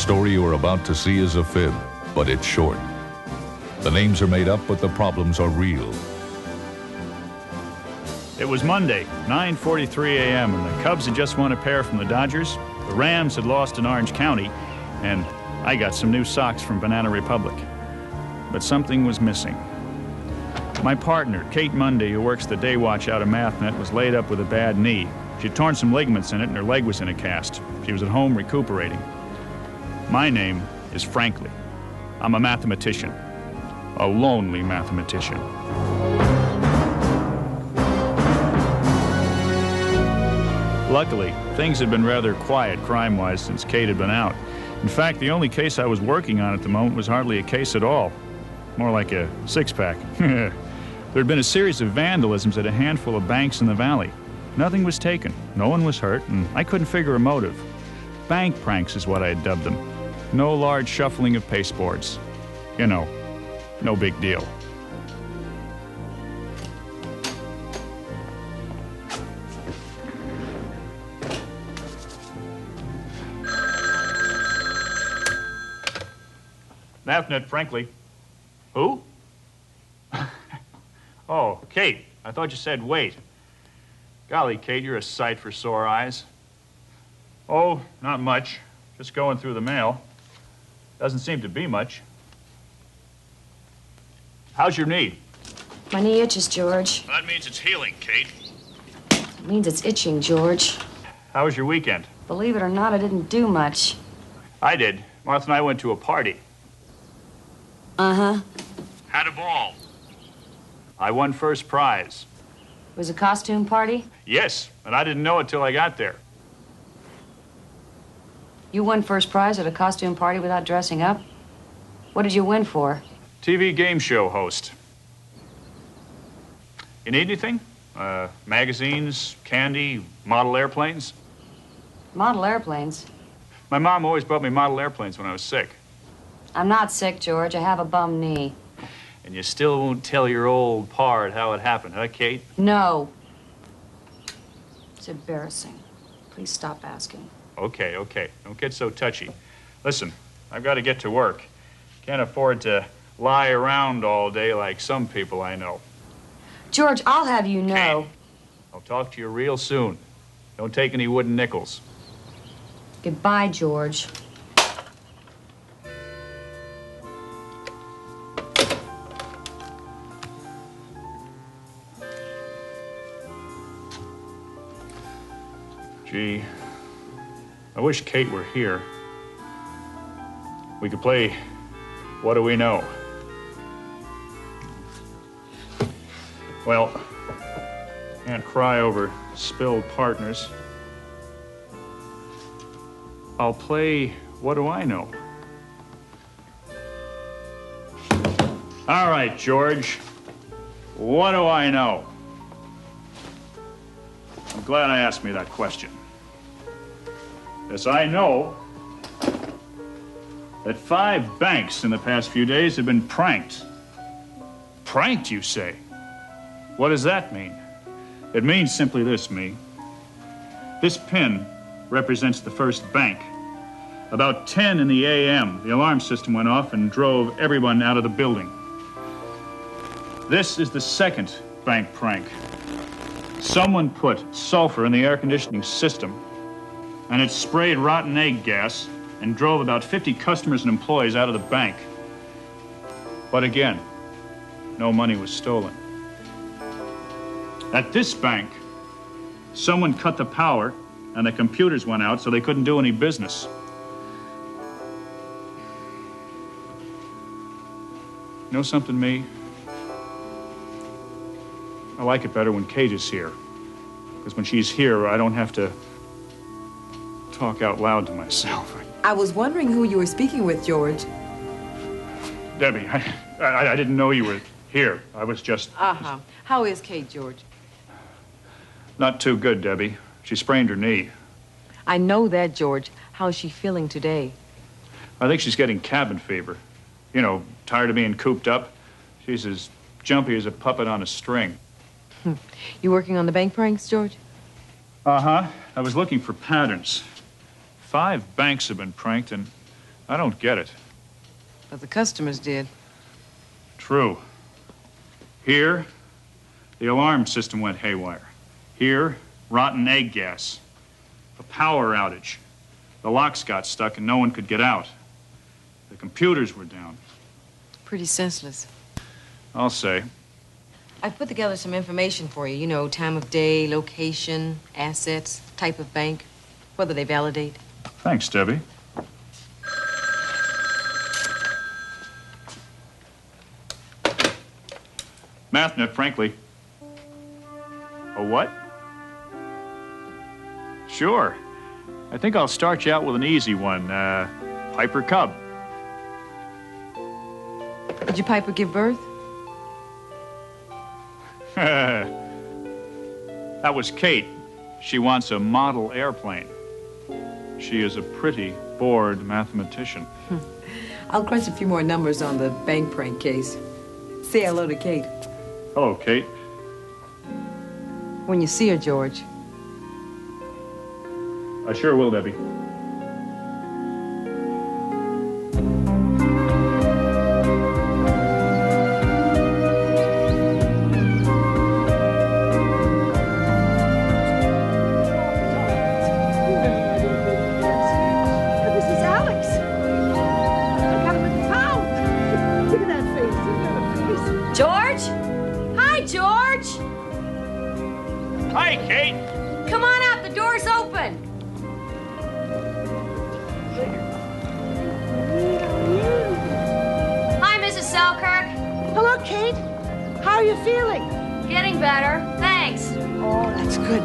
story you are about to see is a fib, but it's short. The names are made up, but the problems are real. It was Monday, 9:43 a.m., and the Cubs had just won a pair from the Dodgers. The Rams had lost in Orange County, and I got some new socks from Banana Republic. But something was missing. My partner, Kate Mundy, who works the day watch out of Mathnet, was laid up with a bad knee. She'd torn some ligaments in it, and her leg was in a cast. She was at home recuperating. My name is Frankly. I'm a mathematician. A lonely mathematician. Luckily, things had been rather quiet crime-wise since Kate had been out. In fact, the only case I was working on at the moment was hardly a case at all. More like a six-pack. There had been a series of vandalisms at a handful of banks in the valley. Nothing was taken, no one was hurt, and I couldn't figure a motive. Bank pranks is what I had dubbed them. No large shuffling of pasteboards. You know, no big deal. Mathnet, Frankly. Who? Oh, Kate. I thought you said wait. Golly, Kate, you're a sight for sore eyes. Oh, not much. Just going through the mail. Doesn't seem to be much. How's your knee? My knee itches, George. That means it's healing, Kate. It means it's itching, George. How was your weekend? Believe it or not, I didn't do much. I did. Martha and I went to a party. Uh-huh. Had a ball. I won first prize. It was a costume party? Yes, and I didn't know it till I got there. You won first prize at a costume party without dressing up? What did you win for? TV game show host. You need anything? Magazines, candy, model airplanes? Model airplanes? My mom always brought me model airplanes when I was sick. I'm not sick, George. I have a bum knee. And you still won't tell your old pard how it happened, huh, Kate? No. It's embarrassing. Please stop asking. Okay, okay. Don't get so touchy. Listen, I've got to get to work. Can't afford to lie around all day like some people I know. George, I'll have you know. Kate, I'll talk to you real soon. Don't take any wooden nickels. Goodbye, George. Gee, I wish Kate were here. We could play What Do We Know? Well, can't cry over spilled partners. I'll play What Do I Know? All right, George. What do I know? I'm glad I asked me that question. Yes, I know that 5 banks in the past few days have been pranked. Pranked, you say? What does that mean? It means simply this, me. This pin represents the first bank. About 10 in the a.m., the alarm system went off and drove everyone out of the building. This is the second bank prank. Someone put sulfur in the air conditioning system, and it sprayed rotten egg gas and drove about 50 customers and employees out of the bank. But again, no money was stolen. At this bank, someone cut the power and the computers went out so they couldn't do any business. You know something, me? I like it better when Kate is here. Because when she's here, I don't have to talk out loud to myself. I was wondering who you were speaking with, George. Debbie, I didn't know you were here. I was just... Uh-huh. How is Kate, George? Not too good, Debbie. She sprained her knee. I know that, George. How's she feeling today? I think she's getting cabin fever. You know, tired of being cooped up. She's as jumpy as a puppet on a string. You working on the bank pranks, George? Uh-huh. I was looking for patterns. 5 banks have been pranked, and I don't get it. But the customers did. True. Here, the alarm system went haywire. Here, rotten egg gas. A power outage. The locks got stuck and no one could get out. The computers were down. Pretty senseless. I'll say. I've put together some information for you. You know, time of day, location, assets, type of bank, whether they validate. Thanks, Debbie. Mathnet, frankly. A what? Sure. I think I'll start you out with an easy one. Piper Cub. Did your Piper give birth? That was Kate. She wants a model airplane. She is a pretty bored mathematician. I'll crunch a few more numbers on the bank prank case. Say hello to Kate. Hello, Kate. When you see her, George. I sure will, Debbie. Hi, Kate. Come on out, the door's open. Hi, Mrs. Selkirk. Hello, Kate. How are you feeling? Getting better, thanks. Oh, that's good.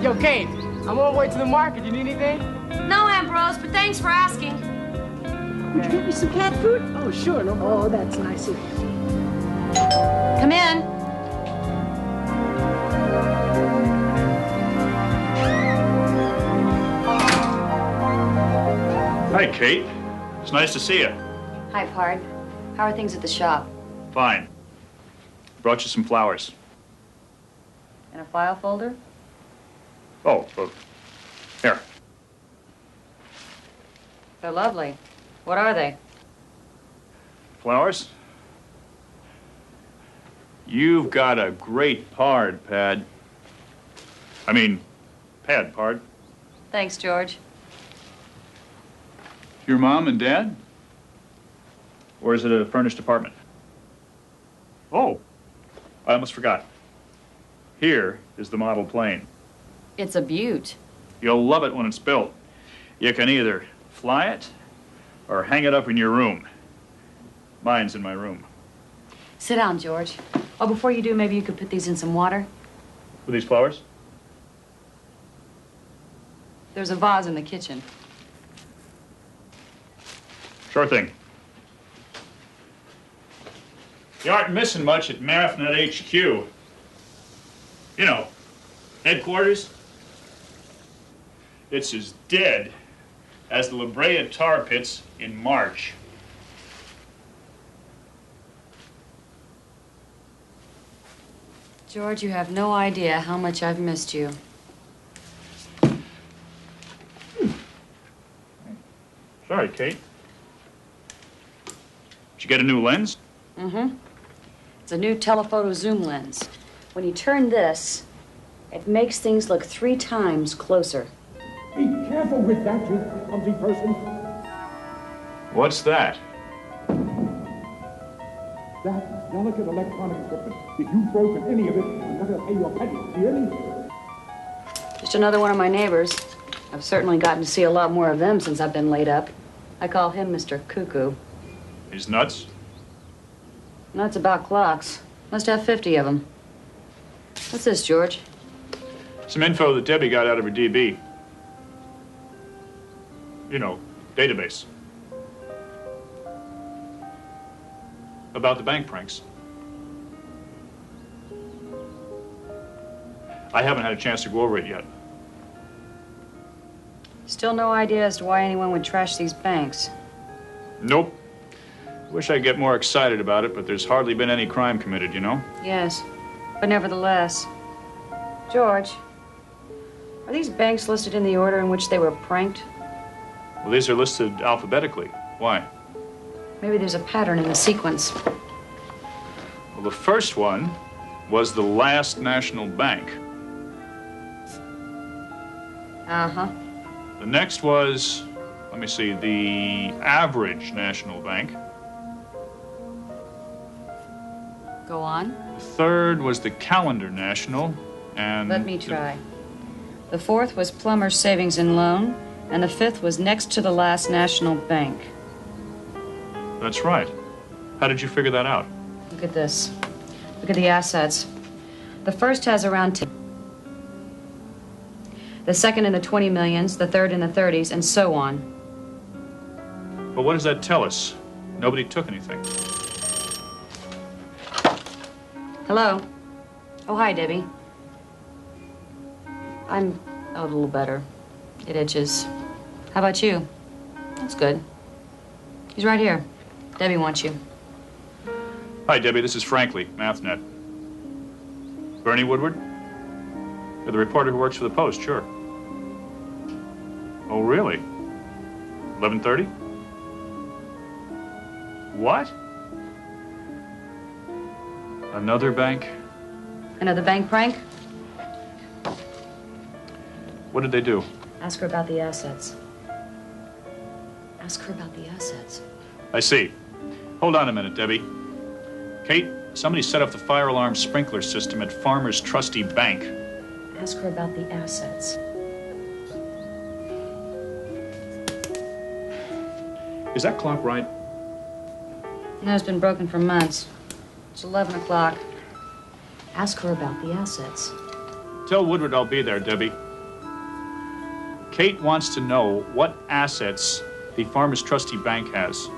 Yo, Kate, I'm on my way to the market. You need anything? No, Ambrose, but thanks for asking. Would you get me some cat food? Oh, sure. No problem. Oh, that's nice of you. Come in. Hi, Kate. It's nice to see you. Hi, Pard. How are things at the shop? Fine. Brought you some flowers. In a file folder? Oh, here. They're lovely. What are they? Flowers? You've got a great pard, Pad. Pad, pard. Thanks, George. Your mom and dad? Or is it a furnished apartment? Oh, I almost forgot. Here is the model plane. It's a beaut. You'll love it when it's built. You can either fly it or hang it up in your room. Mine's in my room. Sit down, George. Oh, before you do, maybe you could put these in some water. With these flowers? There's a vase in the kitchen. Sure thing. You aren't missing much at Mathnet HQ. You know, headquarters. It's as dead as the La Brea tar pits in March. George, you have no idea how much I've missed you. Sorry, Kate. Did you get a new lens? Mm-hmm. It's a new telephoto zoom lens. When you turn this, it makes things look 3 times closer. Be careful with that, you clumsy person. What's that? That delicate electronic equipment. If you've broken any of it, you'll never pay your penny. Do you hear me? Just another one of my neighbors. I've certainly gotten to see a lot more of them since I've been laid up. I call him Mr. Cuckoo. He's nuts? Nuts about clocks. Must have 50 of them. What's this, George? Some info that Debbie got out of her DB. You know, database. About the bank pranks. I haven't had a chance to go over it yet. Still no idea as to why anyone would trash these banks. Nope. Wish I'd get more excited about it, but there's hardly been any crime committed, you know? Yes, but nevertheless. George, are these banks listed in the order in which they were pranked? Well, these are listed alphabetically. Why? Maybe there's a pattern in the sequence. Well, the first one was the last national bank. Uh-huh. The next was, let me see, the average national bank. Go on. The third was the calendar national, and... Let me try. The fourth was Plummer's Savings and Loan, and the fifth was next to the last national bank. That's right. How did you figure that out? Look at this. Look at the assets. The first has around 10. The second in the 20 millions, the third in the 30s, and so on. But what does that tell us? Nobody took anything. Hello? Oh, hi, Debbie. I'm a little better. It itches. How about you? That's good. He's right here. Debbie wants you. Hi, Debbie. This is Frankly, Mathnet. Bernie Woodward? You're the reporter who works for the Post, sure. Oh, really? 11:30? What? Another bank? Another bank prank? What did they do? Ask her about the assets. Ask her about the assets. I see. Hold on a minute, Debbie. Kate, somebody set up the fire alarm sprinkler system at Farmers Trustee Bank. Ask her about the assets. Is that clock right? No, it's been broken for months. It's 11 o'clock. Ask her about the assets. Tell Woodward I'll be there, Debbie. Kate wants to know what assets the Farmers Trustee Bank has.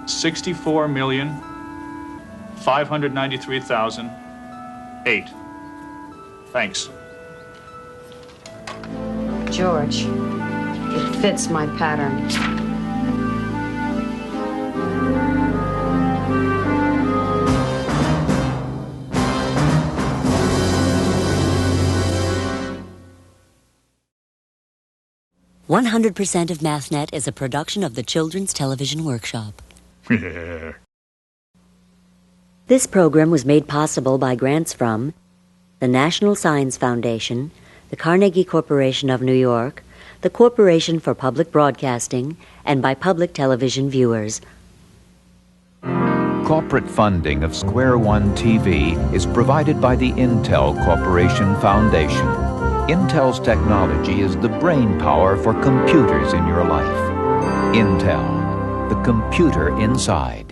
64,593,008. Thanks. George, it fits my pattern. 100% of Mathnet is a production of the Children's Television Workshop. This program was made possible by grants from the National Science Foundation, the Carnegie Corporation of New York, the Corporation for Public Broadcasting, and by public television viewers. Corporate funding of Square One TV is provided by the Intel Corporation Foundation. Intel's technology is the brain power for computers in your life. Intel, the computer inside.